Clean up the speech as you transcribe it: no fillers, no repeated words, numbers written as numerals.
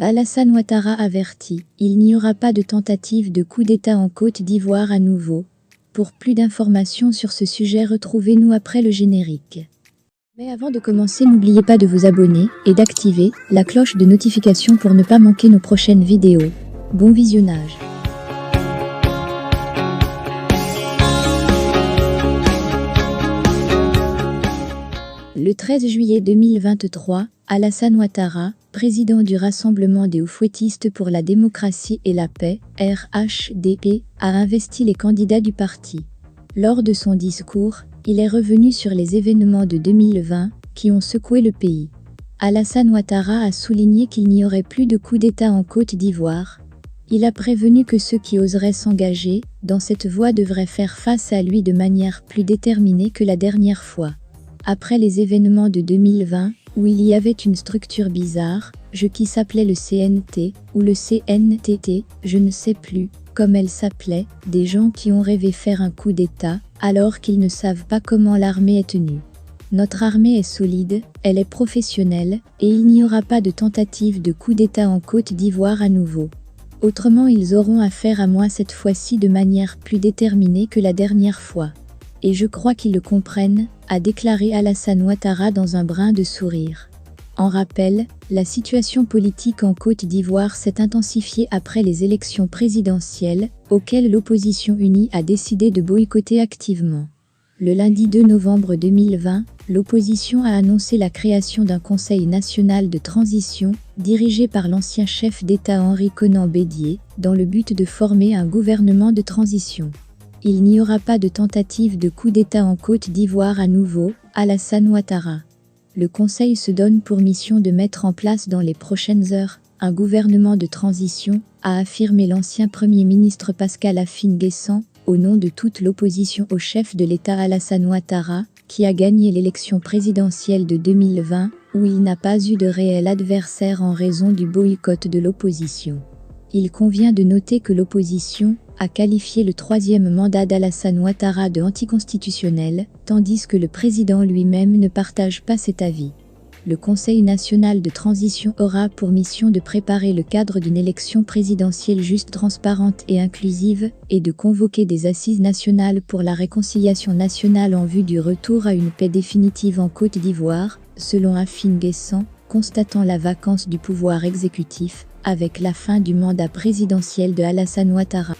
Alassane Ouattara avertit, il n'y aura pas de tentative de coup d'État en Côte d'Ivoire à nouveau. Pour plus d'informations sur ce sujet, retrouvez-nous après le générique. Mais avant de commencer, n'oubliez pas de vous abonner et d'activer la cloche de notification pour ne pas manquer nos prochaines vidéos. Bon visionnage. Le 13 juillet 2023, Alassane Ouattara, président du Rassemblement des Houthouétistes pour la démocratie et la paix, RHDP, a investi les candidats du parti. Lors de son discours, il est revenu sur les événements de 2020 qui ont secoué le pays. Alassane Ouattara a souligné qu'il n'y aurait plus de coup d'État en Côte d'Ivoire. Il a prévenu que ceux qui oseraient s'engager dans cette voie devraient faire face à lui de manière plus déterminée que la dernière fois. Après les événements de 2020, où il y avait une structure bizarre, qui s'appelait le CNT, ou le CNTT, je ne sais plus, comme elle s'appelait, des gens qui ont rêvé faire un coup d'État, alors qu'ils ne savent pas comment l'armée est tenue. Notre armée est solide, elle est professionnelle, et il n'y aura pas de tentative de coup d'État en Côte d'Ivoire à nouveau. Autrement, ils auront affaire à moi cette fois-ci de manière plus déterminée que la dernière fois. Et je crois qu'ils le comprennent, a déclaré Alassane Ouattara dans un brin de sourire. En rappel, la situation politique en Côte d'Ivoire s'est intensifiée après les élections présidentielles, auxquelles l'opposition unie a décidé de boycotter activement. Le lundi 2 novembre 2020, l'opposition a annoncé la création d'un Conseil national de transition, dirigé par l'ancien chef d'État Henri Konan Bédié, dans le but de former un gouvernement de transition. Il n'y aura pas de tentative de coup d'État en Côte d'Ivoire à nouveau, Alassane Ouattara. Le Conseil se donne pour mission de mettre en place dans les prochaines heures un gouvernement de transition, a affirmé l'ancien Premier ministre Pascal Affi-N'Guessan, au nom de toute l'opposition au chef de l'État Alassane Ouattara, qui a gagné l'élection présidentielle de 2020, où il n'a pas eu de réel adversaire en raison du boycott de l'opposition. Il convient de noter que l'opposition a qualifié le troisième mandat d'Alassane Ouattara de anticonstitutionnel, tandis que le président lui-même ne partage pas cet avis. Le Conseil national de transition aura pour mission de préparer le cadre d'une élection présidentielle juste, transparente et inclusive, et de convoquer des assises nationales pour la réconciliation nationale en vue du retour à une paix définitive en Côte d'Ivoire, selon Affi-N'Guessan, constatant la vacance du pouvoir exécutif, avec la fin du mandat présidentiel de Alassane Ouattara.